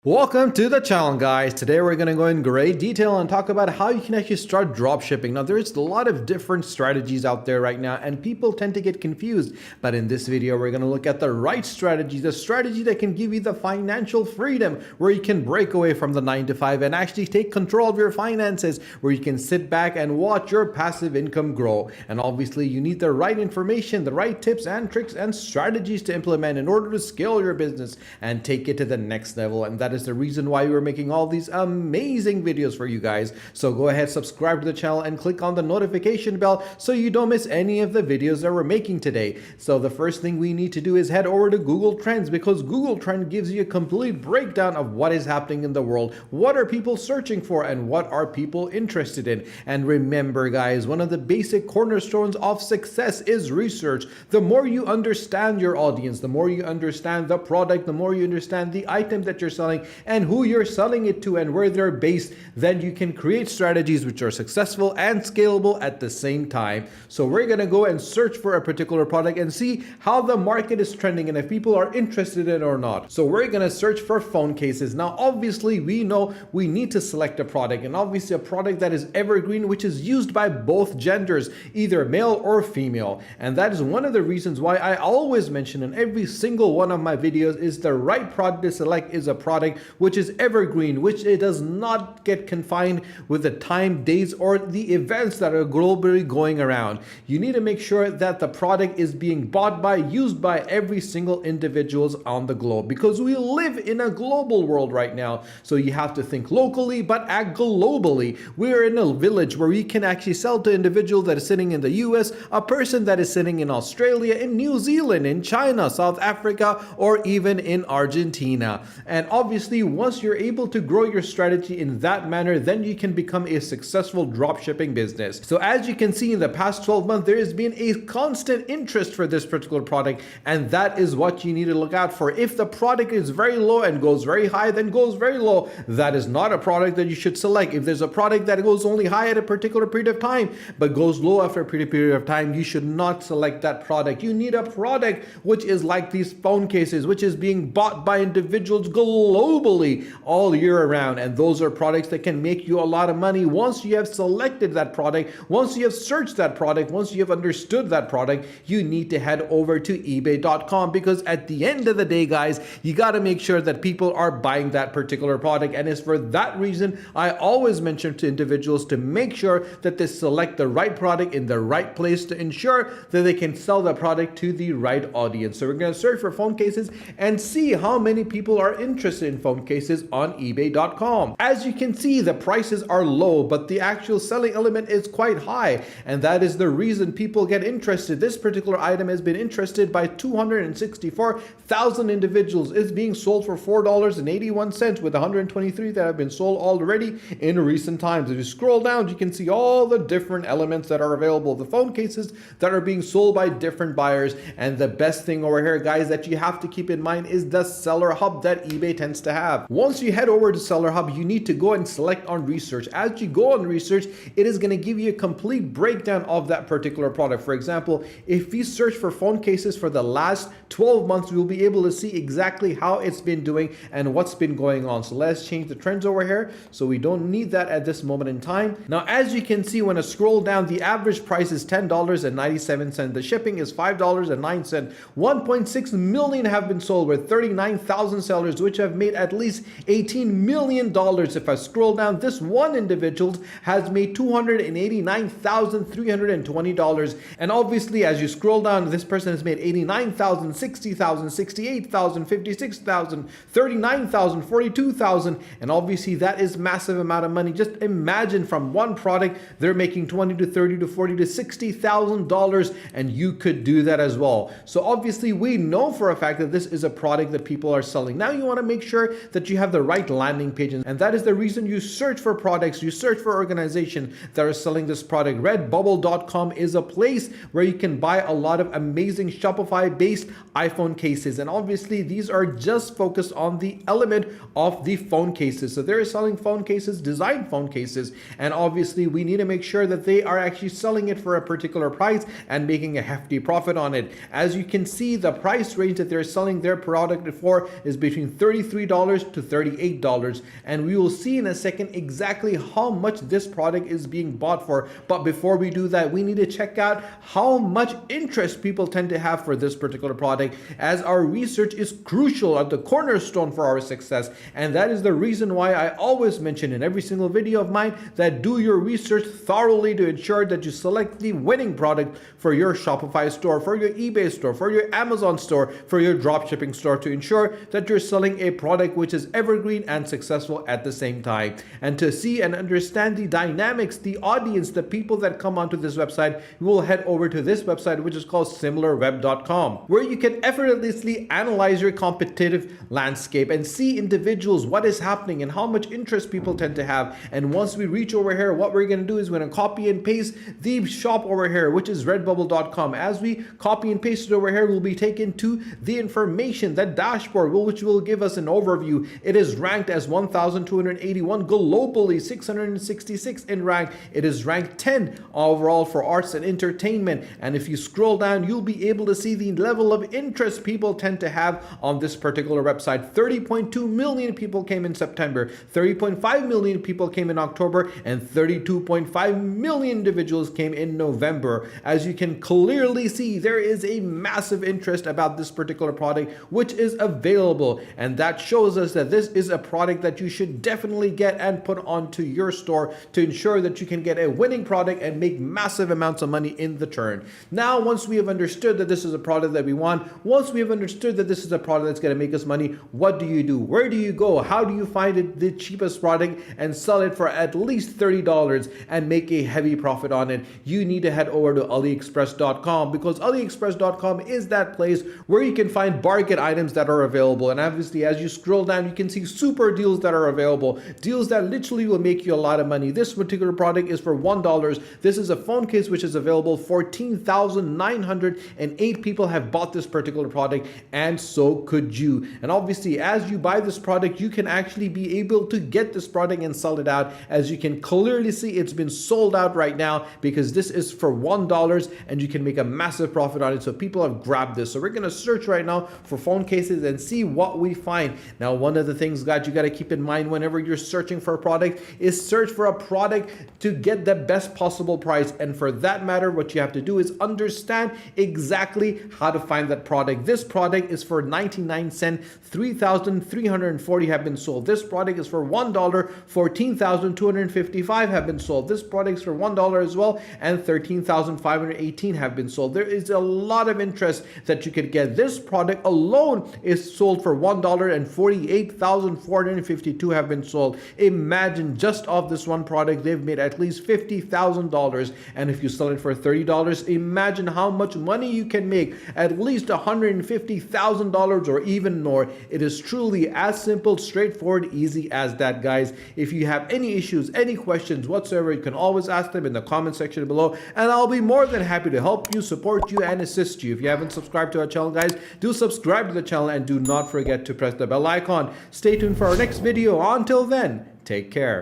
Welcome to the channel, guys. Today we're going to go in great detail and talk about how you can actually start dropshipping. Now, there's a lot of different strategies out there right now and people tend to get confused. But in this video, we're going to look at the right strategy, the strategy that can give you the financial freedom where you can break away from the 9 to 5 and actually take control of your finances, where you can sit back and watch your passive income grow. And obviously, you need the right information, the right tips and tricks and strategies to implement in order to scale your business and take it to the next level. And that is the reason why we're making all these amazing videos for you guys. So go ahead, subscribe to the channel and click on the notification bell so you don't miss any of the videos that we're making today. So the first thing we need to do is head over to Google Trends, because Google Trend gives you a complete breakdown of what is happening in the world, what are people searching for, and what are people interested in. And remember, guys, one of the basic cornerstones of success is research. The more you understand your audience, the more you understand the product, the more you understand the item that you're selling and who you're selling it to and where they're based, then you can create strategies which are successful and scalable at the same time. So we're going to go and search for a particular product and see how the market is trending and if people are interested in it or not. So we're going to search for phone cases. Now, obviously, we know we need to select a product, and obviously a product that is evergreen, which is used by both genders, either male or female. And that is one of the reasons why I always mention in every single one of my videos is the right product to select is a product which is evergreen, which it does not get confined with the time, days, or the events that are globally going around. You need to make sure that the product is being bought by, used by every single individuals on the globe, because we live in a global world right now. So you have to think locally, but act globally. We're in a village where we can actually sell to an individual that is sitting in the US, a person that is sitting in Australia, in New Zealand, in China, South Africa, or even in Argentina. And obviously, once you're able to grow your strategy in that manner, then you can become a successful dropshipping business. So as you can see, in the past 12 months, there has been a constant interest for this particular product, and that is what you need to look out for. If the product is very low and goes very high, then goes very low, that is not a product that you should select. If there's a product that goes only high at a particular period of time, but goes low after a period of time, you should not select that product. You need a product which is like these phone cases, which is being bought by individuals globally all year around, and those are products that can make you a lot of money once you have selected that product, once you have searched that product, once you have understood that product. You need to head over to ebay.com, because at the end of the day, guys, you got to make sure that people are buying that particular product. And it's for that reason I always mention to individuals to make sure that they select the right product in the right place to ensure that they can sell the product to the right audience. So we're going to search for phone cases and see how many people are interested in phone cases on ebay.com. As you can see, the prices are low, but the actual selling element is quite high, and that is the reason people get interested. This particular item has been interested by 264,000 individuals. It's being sold for $4.81, with 123 that have been sold already in recent times. If you scroll down, you can see all the different elements that are available, the phone cases that are being sold by different buyers. And the best thing over here, guys, that you have to keep in mind is the seller hub that eBay tends to have. Once you head over to Seller Hub, you need to go and select on research. As you go on research, it is going to give you a complete breakdown of that particular product. For example, if we search for phone cases for the last 12 months, we'll be able to see exactly how it's been doing and what's been going on. So let's change the trends over here. So we don't need that at this moment in time. Now, as you can see, when I scroll down, the average price is $10.97. The shipping is $5.09. 1.6 million have been sold, with 39,000 sellers, which have made at least $18 million. If I scroll down, this one individual has made $289,320. And obviously, as you scroll down, this person has made $89,000, $60,000, $68,000, $56,000, $39,000, $42,000. And obviously, that is massive amount of money. Just imagine, from one product, they're making $20 to $30 to $40 to $60,000, and you could do that as well. So obviously, we know for a fact that this is a product that people are selling. Now you want to make sure that you have the right landing page, and that is the reason you search for products, you search for organizations that are selling this product. Redbubble.com is a place where you can buy a lot of amazing Shopify based iPhone cases, and obviously these are just focused on the element of the phone cases. So they're selling phone cases, design phone cases, and obviously we need to make sure that they are actually selling it for a particular price and making a hefty profit on it. As you can see, the price range that they're selling their product for is between $33 $30 to $38. And we will see in a second exactly how much this product is being bought for. But before we do that, we need to check out how much interest people tend to have for this particular product, as our research is crucial at the cornerstone for our success. And that is the reason why I always mention in every single video of mine that do your research thoroughly to ensure that you select the winning product for your Shopify store, for your eBay store, for your Amazon store, for your dropshipping store, to ensure that you're selling a product which is evergreen and successful at the same time. And to see and understand the dynamics, the audience, the people that come onto this website, you will head over to this website, which is called similarweb.com, where you can effortlessly analyze your competitive landscape and see individuals, what is happening and how much interest people tend to have. And once we reach over here, what we're going to do is we're going to copy and paste the shop over here, which is redbubble.com. As we copy and paste it over here, we'll be taken to the information, that dashboard, which will give us an overview. It is ranked as 1,281 globally, 666 in rank. It is ranked 10 overall for arts and entertainment. And if you scroll down, you'll be able to see the level of interest people tend to have on this particular website. 30.2 million people came in September, 30.5 million people came in October, and 32.5 million individuals came in November. As you can clearly see, there is a massive interest about this particular product which is available, and that shows us that this is a product that you should definitely get and put onto your store to ensure that you can get a winning product and make massive amounts of money in the turn. Now, once we have understood that this is a product that we want, once we have understood that this is a product that's going to make us money, what do you do? Where do you go? How do you find it, the cheapest product, and sell it for at least $30 and make a heavy profit on it? You need to head over to aliexpress.com, because aliexpress.com is that place where you can find bargain items that are available. And obviously, as you scroll down, you can see super deals that are available, deals that literally will make you a lot of money. This particular product is for $1. This is a phone case which is available. 14,908 people have bought this particular product, and so could you. And obviously, as you buy this product, you can actually be able to get this product and sell it out. As you can clearly see, it's been sold out right now because this is for $1 and you can make a massive profit on it. So people have grabbed this. So we're going to search right now for phone cases and see what we find. Now, one of the things, guys, you got to keep in mind whenever you're searching for a product is search for a product to get the best possible price. And for that matter, what you have to do is understand exactly how to find that product. This product is for 99 cents. 3,340 have been sold. This product is for $1. 14,255 have been sold. This product is for $1 as well, and 13,518 have been sold. There is a lot of interest that you could get. This product alone is sold for $1, and 48,452 have been sold. Imagine just off this one product, they've made at least $50,000. And if you sell it for $30, imagine how much money you can make, at least $150,000 or even more. It is truly as simple, straightforward, easy as that, guys. If you have any issues, any questions whatsoever, you can always ask them in the comment section below, and I'll be more than happy to help you, support you, and assist you. If you haven't subscribed to our channel, guys, do subscribe to the channel and do not forget to press the bell icon. Stay tuned for our next video. Until then, take care.